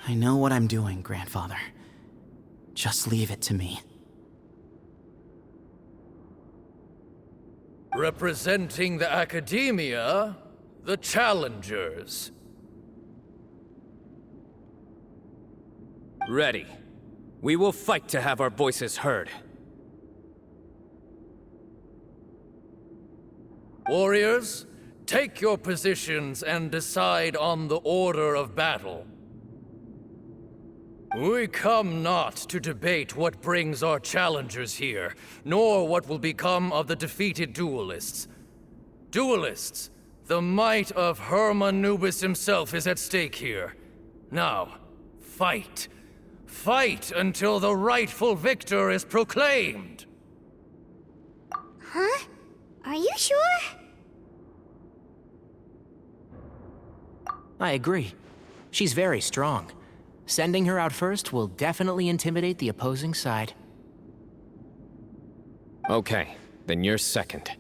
I know what I'm doing, Grandfather. Just leave it to me. Representing the Academia, the Challengers. Ready. We will fight to have our voices heard. Warriors, take your positions and decide on the order of battle. We come not to debate what brings our challengers here, nor what will become of the defeated duelists. Duelists, the might of Hermanubis himself is at stake here. Now, fight. Fight until the rightful victor is proclaimed! Huh? Are you sure? I agree. She's very strong. Sending her out first will definitely intimidate the opposing side. Okay, then you're second.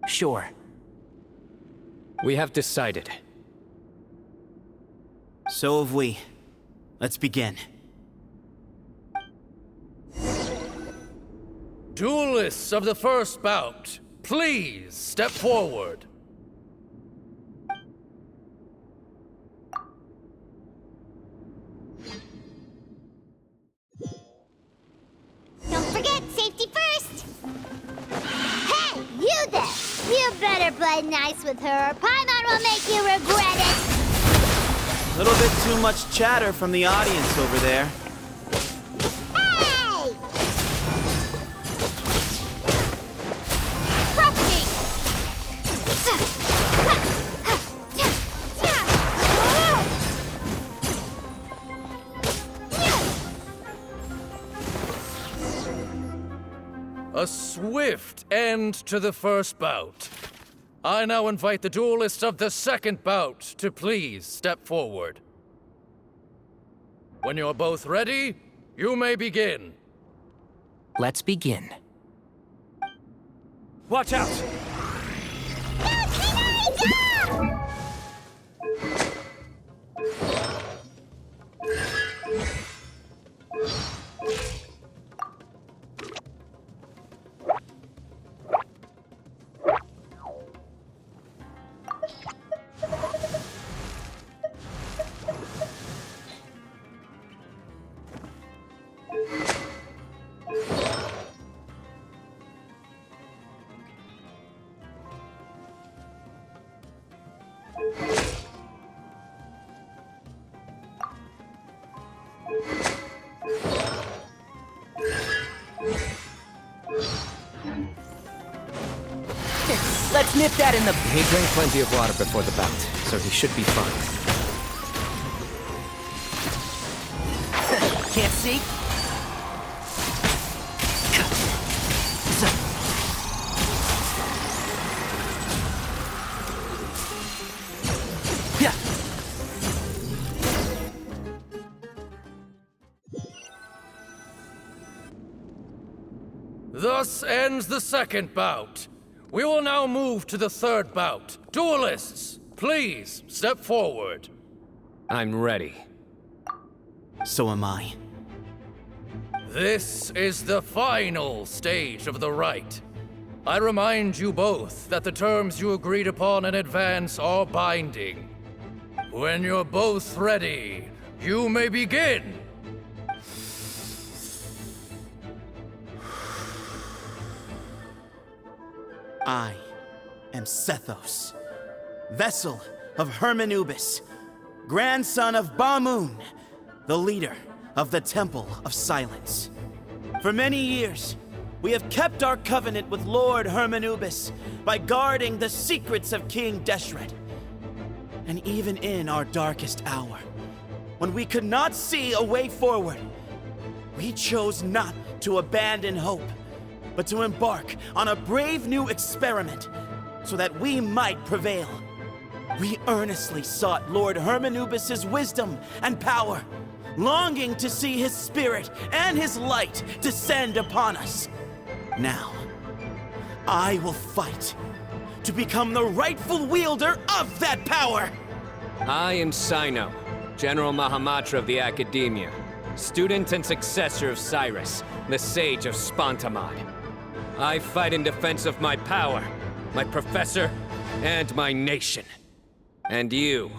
Sure. We have decided. So have we. Let's begin. Duelists of the first bout, please step forward. Don't forget, safety first! Hey, you there! You better play nice with her, or Paimon will make you regret it! A little bit too much chatter from the audience over there. Hey! Property! A swift end to the first bout. I now invite the duelists of the second bout to please step forward. When you're both ready, you may begin. Let's begin. Watch out! Let's nip that in the... He drank plenty of water before the bout, so he should be fine. Can't see? Yeah. Thus ends the second bout. We will now move to the third bout. Duelists, please step forward. I'm ready. So am I. This is the final stage of the rite. I remind you both that the terms you agreed upon in advance are binding. When you're both ready, you may begin. I am Sethos, vessel of Hermanubis, grandson of Bamoon, the leader of the Temple of Silence. For many years, we have kept our covenant with Lord Hermanubis by guarding the secrets of King Deshret. And even in our darkest hour, when we could not see a way forward, we chose not to abandon hope, but to embark on a brave new experiment so that we might prevail. We earnestly sought Lord Hermanubis' wisdom and power, longing to see his spirit and his light descend upon us. Now, I will fight to become the rightful wielder of that power! I am Sino, General Mahamatra of the Academia, student and successor of Cyrus, the Sage of Spantamad. I fight in defense of my power, my professor, and my nation. And you,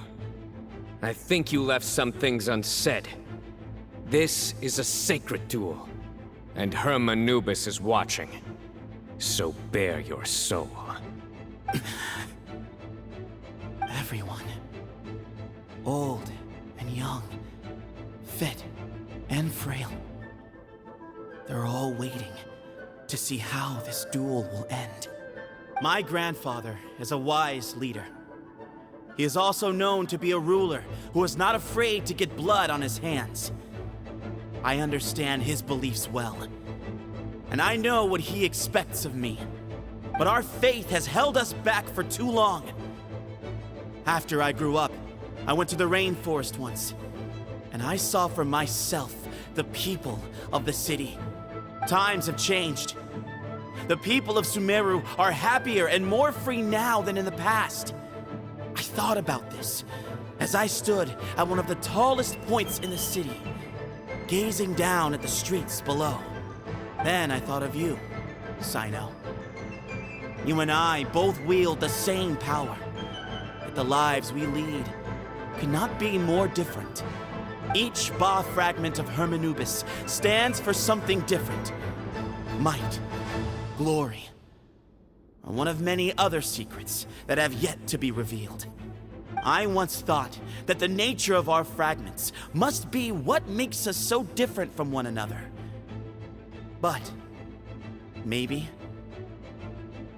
I think you left some things unsaid. This is a sacred duel, and Hermanubis is watching. So bare your soul. Everyone, old and young, fit and frail, they're all waiting to see how this duel will end. My grandfather is a wise leader. He is also known to be a ruler who is not afraid to get blood on his hands. I understand his beliefs well, and I know what he expects of me. But our faith has held us back for too long. After I grew up, I went to the rainforest once, and I saw for myself the people of the city. Times have changed. The people of Sumeru are happier and more free now than in the past. I thought about this as I stood at one of the tallest points in the city, gazing down at the streets below. Then I thought of you, Sino. You and I both wield the same power, yet the lives we lead could not be more different. Each Ba fragment of Hermanubis stands for something different. Might, glory, or one of many other secrets that have yet to be revealed. I once thought that the nature of our fragments must be what makes us so different from one another. But maybe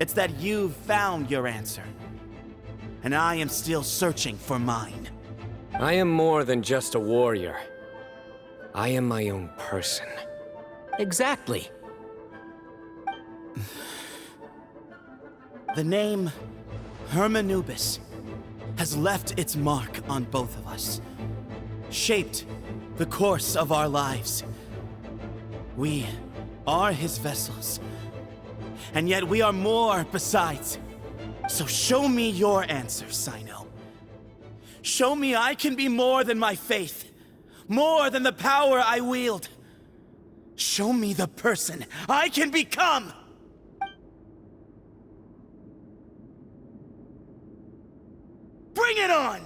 it's that you've found your answer, and I am still searching for mine. I am more than just a warrior. I am my own person. Exactly. The name Hermanubis has left its mark on both of us, shaped the course of our lives. We are his vessels, and yet we are more besides. So show me your answer, Sino. Show me I can be more than my faith, more than the power I wield. Show me the person I can become! Bring it on!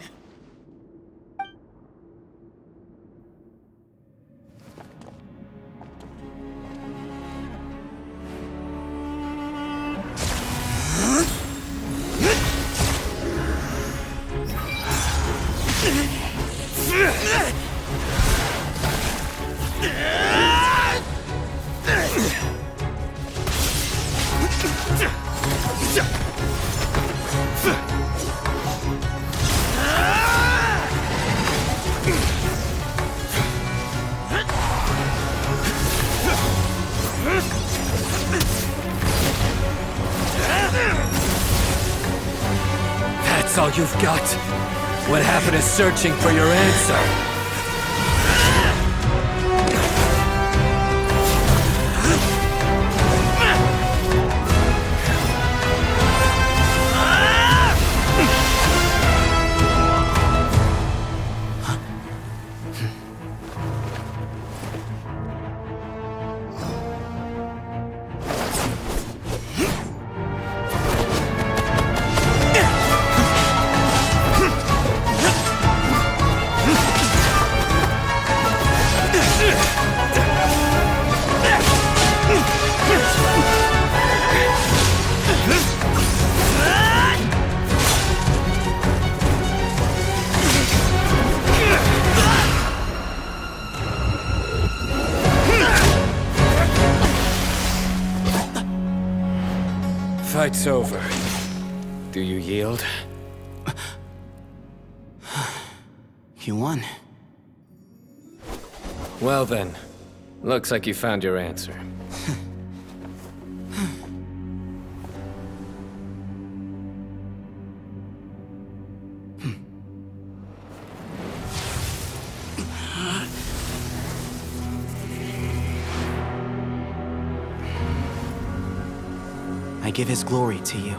That's all you've got? What happened to searching for your answer? Fight's over. Do you yield? You won. Well then, looks like you found your answer. I give his glory to you.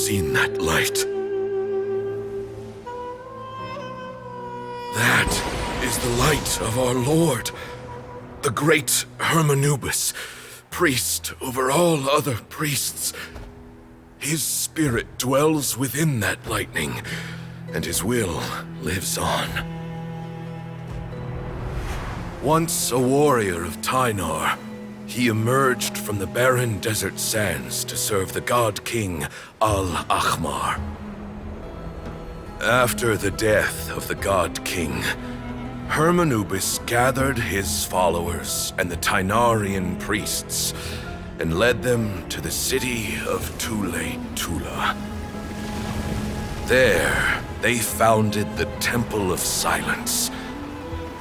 seen that light. That is the light of our Lord, the great Hermanubis, priest over all other priests. His spirit dwells within that lightning, and his will lives on. Once a warrior of Tynar, he emerged from the barren desert sands to serve the god king Al-Ahmar. After the death of the god king, Hermanubis gathered his followers and the Tynarian priests and led them to the city of Tule-Tula. There, they founded the Temple of Silence,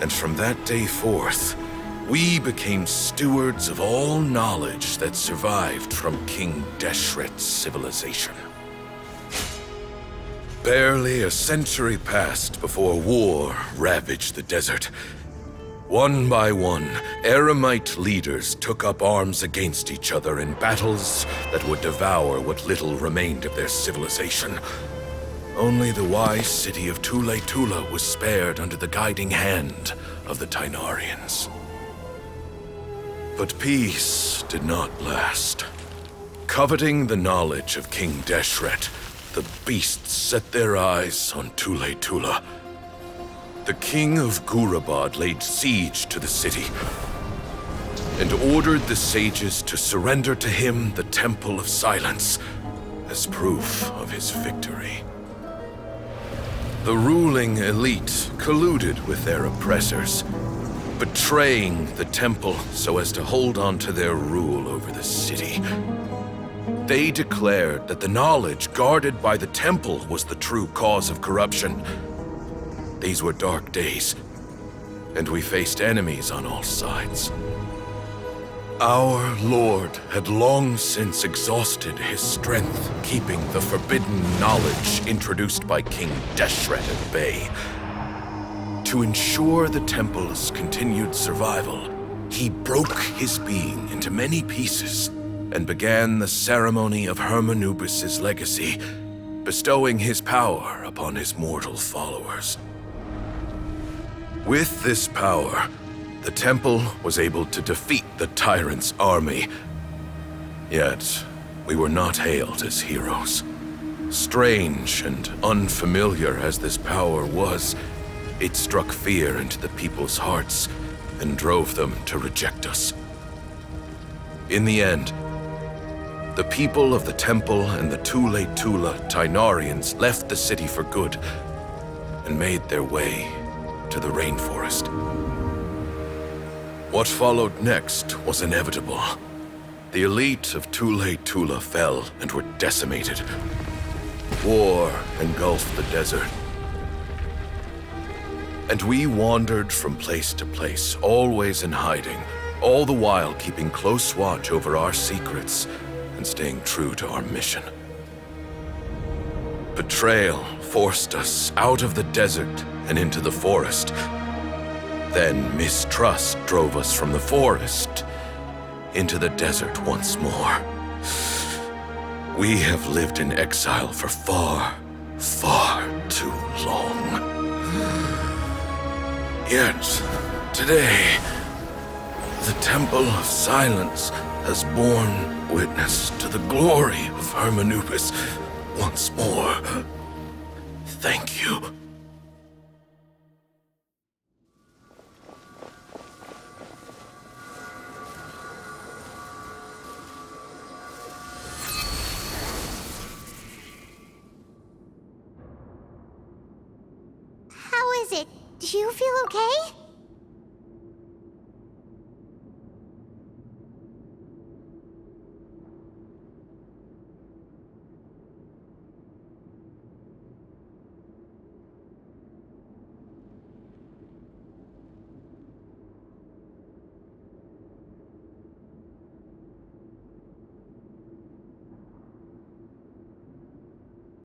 and from that day forth, we became stewards of all knowledge that survived from King Deshret's civilization. Barely a century passed before war ravaged the desert. One by one, Eremite leaders took up arms against each other in battles that would devour what little remained of their civilization. Only the wise city of Tule-Tula was spared under the guiding hand of the Tynarians. But peace did not last. Coveting the knowledge of King Deshret, the beasts set their eyes on Tule-Tula. The king of Gurabad laid siege to the city and ordered the sages to surrender to him the Temple of Silence as proof of his victory. The ruling elite colluded with their oppressors, betraying the temple so as to hold on to their rule over the city. They declared that the knowledge guarded by the temple was the true cause of corruption. These were dark days, and we faced enemies on all sides. Our Lord had long since exhausted his strength, keeping the forbidden knowledge introduced by King Deshret at bay. To ensure the temple's continued survival, he broke his being into many pieces and began the ceremony of Hermanubis' legacy, bestowing his power upon his mortal followers. With this power, the temple was able to defeat the tyrant's army. Yet, we were not hailed as heroes. Strange and unfamiliar as this power was, it struck fear into the people's hearts and drove them to reject us. In the end, the people of the temple and the Tule-Tula Tynarians left the city for good and made their way to the rainforest. What followed next was inevitable. The elite of Tule-Tula fell and were decimated. War engulfed the desert. And we wandered from place to place, always in hiding, all the while keeping close watch over our secrets and staying true to our mission. Betrayal forced us out of the desert and into the forest. Then mistrust drove us from the forest into the desert once more. We have lived in exile for far, far too long. Yet, today, the Temple of Silence has borne witness to the glory of Hermanubis once more. Thank you. How is it? Do you feel okay?